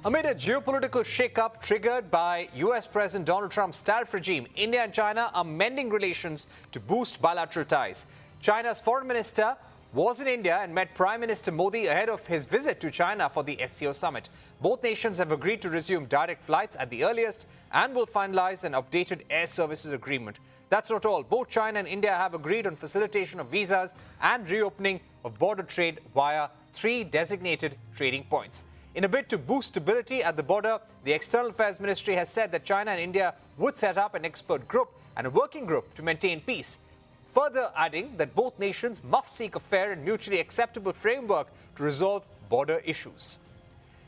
Amid a geopolitical shakeup triggered by US President Donald Trump's tariff regime, India and China are mending relations to boost bilateral ties. China's foreign minister was in India and met Prime Minister Modi ahead of his visit to China for the SCO summit. Both nations have agreed to resume direct flights at the earliest and will finalize an updated air services agreement. That's not all. Both China and India have agreed on facilitation of visas and reopening of border trade via 3 designated trading points. In a bid to boost stability at the border, the External Affairs Ministry has said that China and India would set up an expert group and a working group to maintain peace, further adding that both nations must seek a fair and mutually acceptable framework to resolve border issues.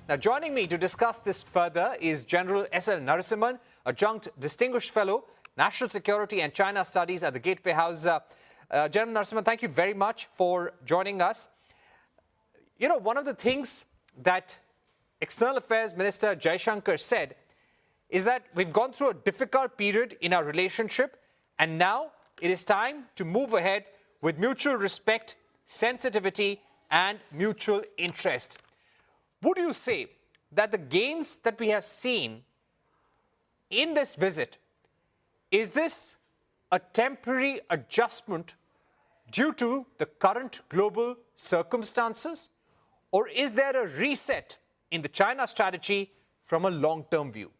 Now, joining me to discuss this further is General SL Narasimhan, Adjunct Distinguished Fellow, National Security and China Studies at the Gateway House. General Narasimhan, thank you very much for joining us. You know, one of the things that External Affairs Minister Jaishankar said is that we've gone through a difficult period in our relationship and now it is time to move ahead with mutual respect, sensitivity and mutual interest. Would you say that the gains that we have seen in this visit, is this a temporary adjustment due to the current global circumstances, or is there a reset in the China strategy from a long-term view?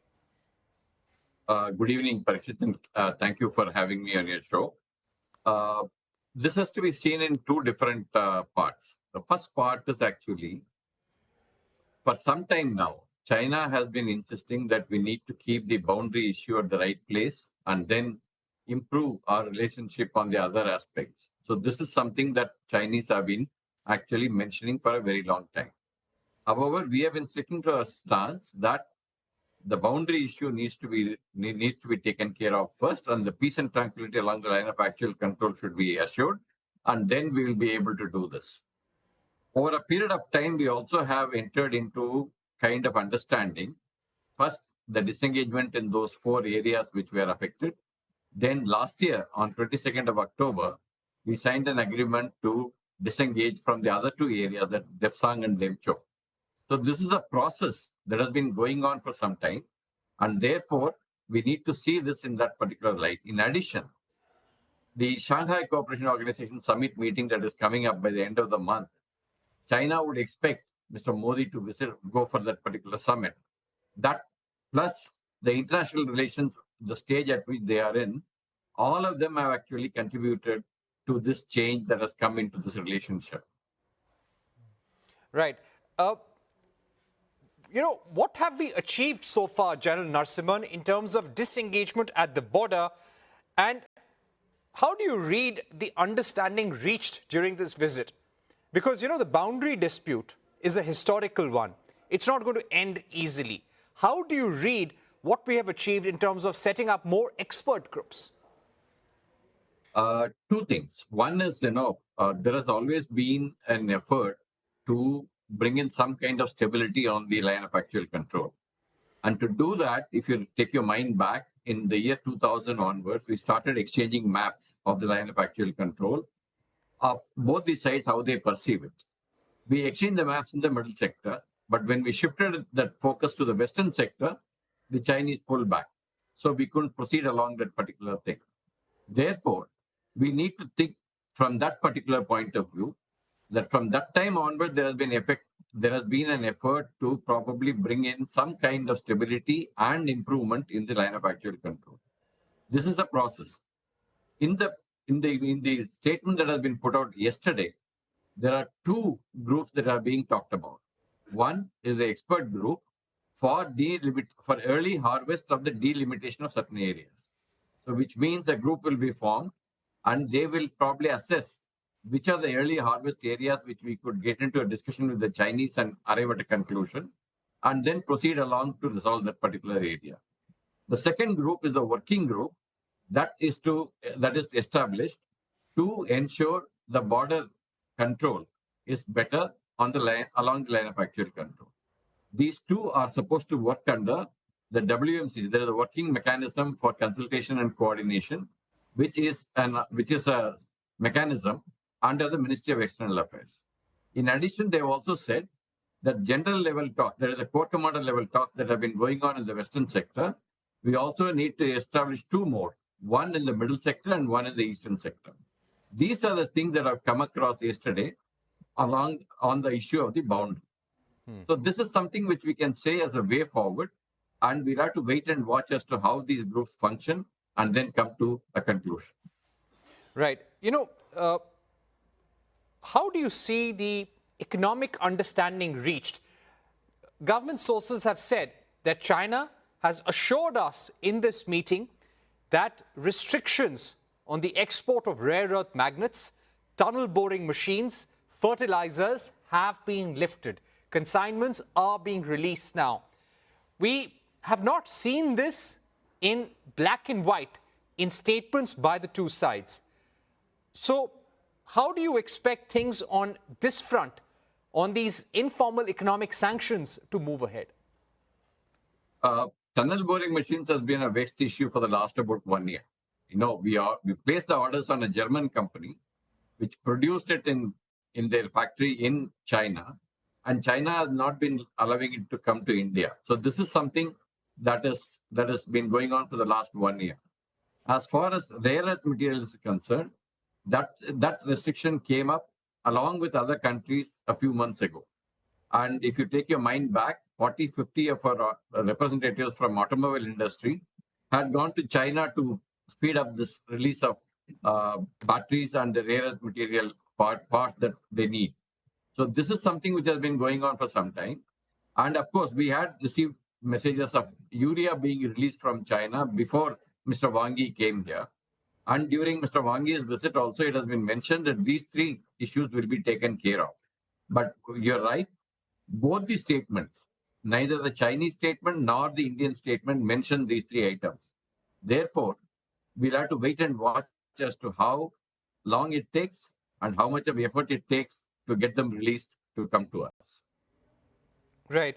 Good evening, Parikshit, and thank you for having me on your show. This has to be seen in 2 different parts. The first part is actually, for some time now, China has been insisting that we need to keep the boundary issue at the right place and then improve our relationship on the other aspects. So this is something that Chinese have been actually mentioning for a very long time. However, we have been sticking to our stance that the boundary issue needs to be taken care of first, and the peace and tranquility along the line of actual control should be assured, and then we will be able to do this. Over a period of time, we also have entered into kind of understanding. First, the disengagement in those 4 areas which were affected. Then last year, on 22nd of October, we signed an agreement to disengage from the other 2 areas, that Depsang and Demcho. So this is a process that has been going on for some time, and therefore we need to see this in that particular light. In addition, the Shanghai Cooperation Organization summit meeting that is coming up by the end of the month, China would expect Mr. Modi to go for that particular summit. That plus the international relations, the stage at which they are in, all of them have actually contributed to this change that has come into this relationship. Right. You know, what have we achieved so far, General Narasimhan, in terms of disengagement at the border? And how do you read the understanding reached during this visit? Because, you know, the boundary dispute is a historical one. It's not going to end easily. How do you read what we have achieved in terms of setting up more expert groups? 2 things. One is, there has always been an effort to bring in some kind of stability on the line of actual control. And to do that, if you take your mind back, in the year 2000 onwards, we started exchanging maps of the line of actual control of both the sides, how they perceive it. We exchanged the maps in the middle sector, but when we shifted that focus to the western sector, the Chinese pulled back. So we couldn't proceed along that particular thing. Therefore, we need to think from that particular point of view, that from that time onward, there has been an effort to probably bring in some kind of stability and improvement in the line of actual control. This is a process. In the statement that has been put out yesterday, there are 2 groups that are being talked about. One is the expert group for early harvest of the delimitation of certain areas. So which means a group will be formed and they will probably assess which are the early harvest areas which we could get into a discussion with the Chinese and arrive at a conclusion, and then proceed along to resolve that particular area. The second group is the working group that is established to ensure the border control is better on the line, along the line of actual control. These 2 are supposed to work under the WMC. There is a working mechanism for consultation and coordination, which is a mechanism under the Ministry of External Affairs. In addition, they have also said that general level talk, there is a core commander level talk that have been going on in the Western sector. We also need to establish two more, one in the middle sector and one in the Eastern sector. These are the things that I've come across yesterday along on the issue of the boundary. So this is something which we can say as a way forward, and we'll have to wait and watch as to how these groups function and then come to a conclusion. Right. How do you see the economic understanding reached? Government sources have said that China has assured us in this meeting that restrictions on the export of rare earth magnets, tunnel boring machines, fertilizers have been lifted. Consignments are being released now. We have not seen this in black and white in statements by the two sides. So how do you expect things on this front, on these informal economic sanctions, to move ahead? Tunnel boring machines has been a vexed issue for the last about 1 year. We placed the orders on a German company, which produced it in their factory in China, and China has not been allowing it to come to India. So this is something that has been going on for the last 1 year. As far as rare earth materials is concerned, that restriction came up along with other countries a few months ago. And if you take your mind back, 40, 50 of our representatives from automobile industry had gone to China to speed up this release of batteries and the rare earth material parts that they need. So this is something which has been going on for some time. And of course, we had received messages of urea being released from China before Mr. Wang Yi came here. And during Mr. Wang Yi's visit also, it has been mentioned that these three issues will be taken care of. But you're right, both the statements, neither the Chinese statement nor the Indian statement mention these three items. Therefore, we'll have to wait and watch as to how long it takes and how much of effort it takes to get them released to come to us. Right.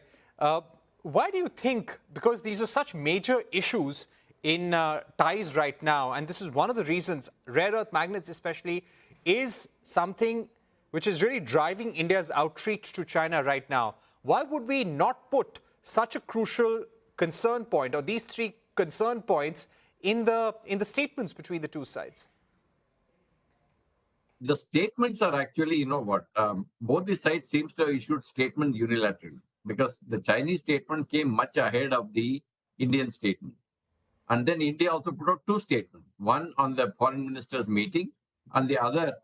Why do you think, because these are such major issues in ties right now, and this is one of the reasons, rare earth magnets especially, is something which is really driving India's outreach to China right now. Why would we not put such a crucial concern point, or these three concern points, in the statements between the two sides? The statements are actually, both the sides seems to have issued statement unilaterally, because the Chinese statement came much ahead of the Indian statement. And then India also put out two statements, one on the foreign ministers meeting and the other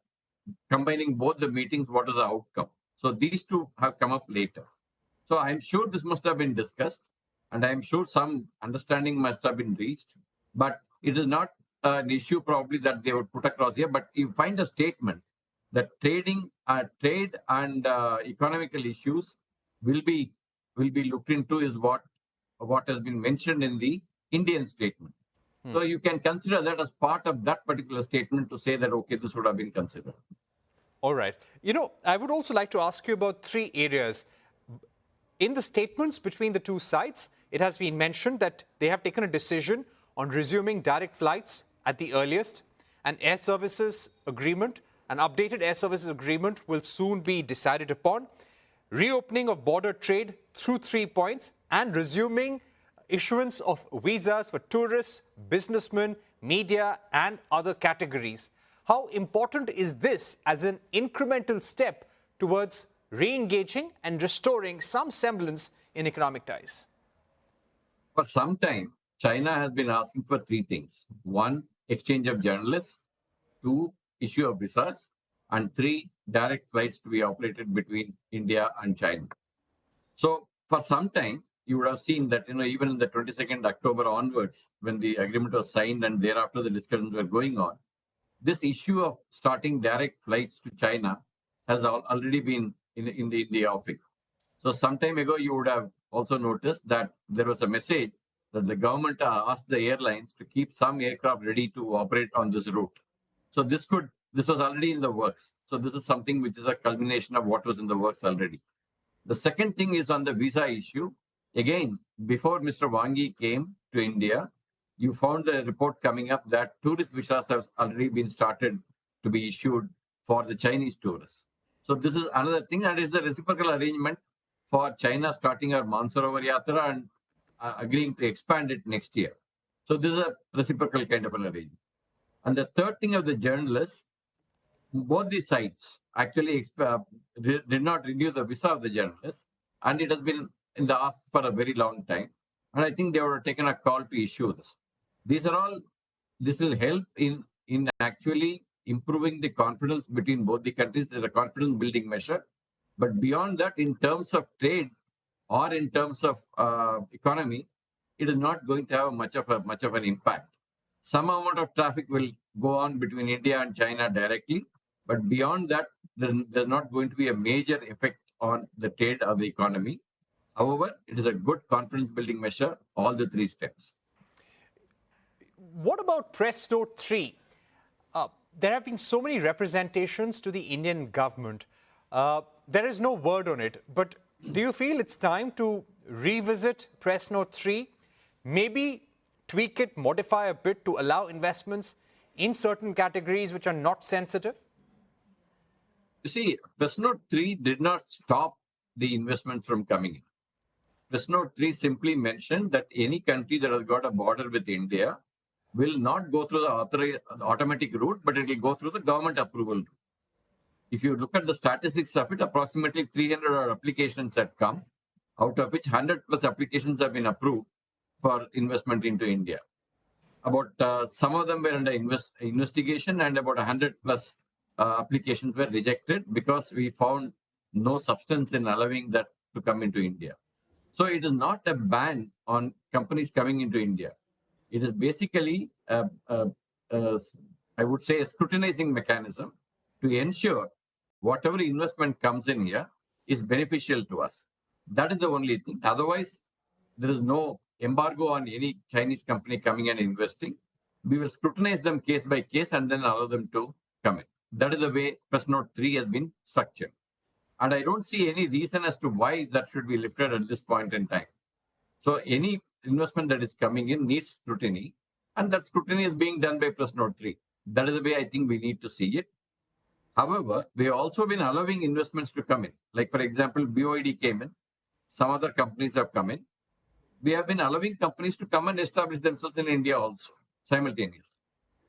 combining both the meetings, what is the outcome. So these two have come up later. So I'm sure this must have been discussed, and I'm sure some understanding must have been reached, but it is not an issue probably that they would put across here. But you find a statement that trade and economical issues will be looked into is what has been mentioned in the Indian statement. So you can consider that as part of that particular statement to say that, okay, this would have been considered. All right. I would also like to ask you about three areas. In the statements between the two sides, it has been mentioned that they have taken a decision on resuming direct flights at the earliest. An air services agreement, an updated air services agreement will soon be decided upon. Reopening of border trade through 3 points, and resuming issuance of visas for tourists, businessmen, media, and other categories. How important is this as an incremental step towards re-engaging and restoring some semblance in economic ties? For some time, China has been asking for three things. One, exchange of journalists. Two, issue of visas. And three, direct flights to be operated between India and China. So for some time, you would have seen that, even in the 22nd October onwards, when the agreement was signed and thereafter the discussions were going on, this issue of starting direct flights to China has already been in the offing. So some time ago, you would have also noticed that there was a message that the government asked the airlines to keep some aircraft ready to operate on this route. So this was already in the works. So this is something which is a culmination of what was in the works already. The second thing is on the visa issue. Again, before Mr. Wang Yi came to India, you found the report coming up that tourist visas have already been started to be issued for the Chinese tourists. So this is another thing, and it's the reciprocal arrangement for China starting our Mansarovar Yatra and agreeing to expand it next year. So this is a reciprocal kind of an arrangement. And the third thing of the journalists, both these sides actually did not renew the visa of the journalists, and it has been in the ask for a very long time. And I think they would have taken a call to issue this. These are all. This will help in actually improving the confidence between both the countries. It's a confidence building measure. But beyond that, in terms of trade or in terms of economy, it is not going to have much of an impact. Some amount of traffic will go on between India and China directly, but beyond that, there's not going to be a major effect on the trade or the economy. However, it is a good confidence building measure, all the three steps. What about Press Note 3? There have been so many representations to the Indian government. There is no word on it, but do you feel it's time to revisit Press Note 3? Maybe tweak it, modify a bit to allow investments in certain categories which are not sensitive? You see, Press Note 3 did not stop the investments from coming in. Press Note 3 simply mentioned that any country that has got a border with India will not go through the automatic route, but it will go through the government approval route. If you look at the statistics of it, approximately 300 applications have come, out of which 100 plus applications have been approved for investment into India. About some of them were under investigation, and about 100 plus applications were rejected because we found no substance in allowing that to come into India. So it is not a ban on companies coming into India. It is basically, I would say, a scrutinizing mechanism to ensure whatever investment comes in here is beneficial to us. That is the only thing. Otherwise, there is no embargo on any Chinese company coming and investing. We will scrutinize them case by case and then allow them to come in. That is the way Press Note 3 has been structured. And I don't see any reason as to why that should be lifted at this point in time. So any investment that is coming in needs scrutiny, and that scrutiny is being done by Press Note 3. That is the way I think we need to see it. However, we have also been allowing investments to come in. Like, for example, BOID came in. Some other companies have come in. We have been allowing companies to come and establish themselves in India also, simultaneously.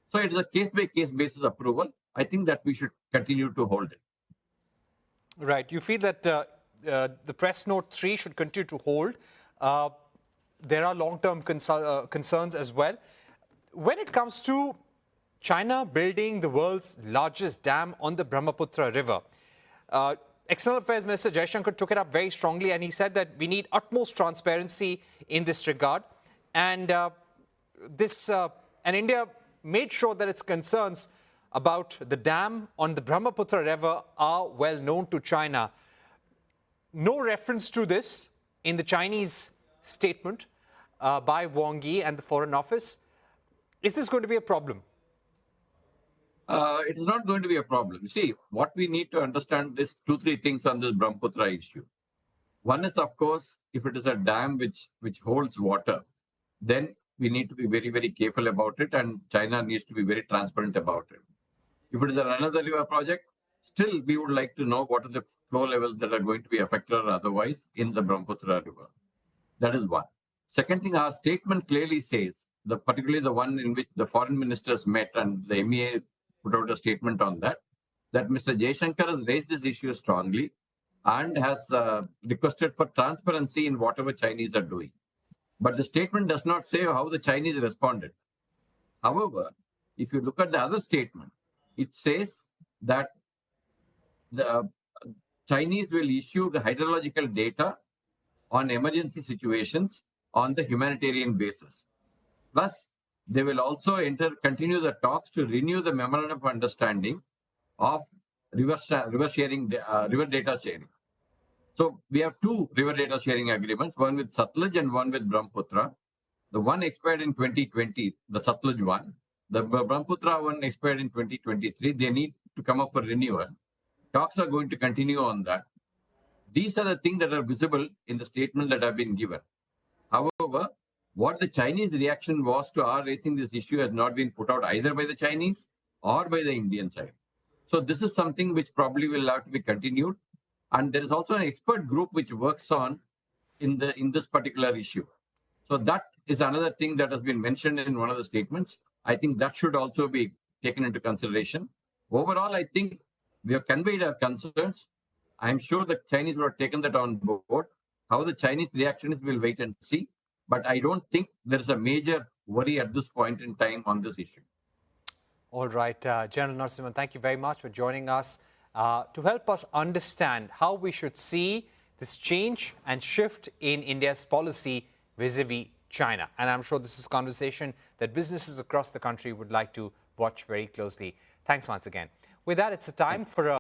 So it is a case-by-case basis approval. I think that we should continue to hold it. Right. You feel that the Press Note 3 should continue to hold. There are long-term concerns as well. When it comes to China building the world's largest dam on the Brahmaputra River, External Affairs Minister Jaishankar took it up very strongly, and he said that we need utmost transparency in this regard. And India made sure that its concerns about the dam on the Brahmaputra River are well known to China. No reference to this in the Chinese statement by Wang Yi and the Foreign Office. Is this going to be a problem? It is not going to be a problem. You see, what we need to understand is 2-3 things on this Brahmaputra issue. One is, of course, if it is a dam which holds water, then we need to be very, very careful about it, and China needs to be very transparent about it. If it is another river project, still we would like to know what are the flow levels that are going to be affected or otherwise in the Brahmaputra River. That is one. Second thing, our statement clearly says, particularly the one in which the foreign ministers met and the MEA put out a statement on that Mr. Jaishankar has raised this issue strongly and has requested for transparency in whatever Chinese are doing. But the statement does not say how the Chinese responded. However, if you look at the other statement, it says that the Chinese will issue the hydrological data on emergency situations on the humanitarian basis. Plus, they will also continue the talks to renew the memorandum of understanding of river data sharing. So we have 2 river data sharing agreements, one with Satluj and one with Brahmaputra. The one expired in 2020, the Satluj one. The Brahmaputra one expired in 2023. They need to come up for renewal. Talks are going to continue on that. These are the things that are visible in the statement that have been given. However, what the Chinese reaction was to our raising this issue has not been put out either by the Chinese or by the Indian side. So this is something which probably will have to be continued. And there is also an expert group which works on in this particular issue. So that is another thing that has been mentioned in one of the statements. I think that should also be taken into consideration. Overall, I think we have conveyed our concerns. I'm sure the Chinese will have taken that on board. How the Chinese reaction is, we'll wait and see. But I don't think there is a major worry at this point in time on this issue. All right, General Narasimhan, thank you very much for joining us to help us understand how we should see this change and shift in India's policy vis-a-vis China. And I'm sure this is a conversation that businesses across the country would like to watch very closely. Thanks once again. With that, it's a time for a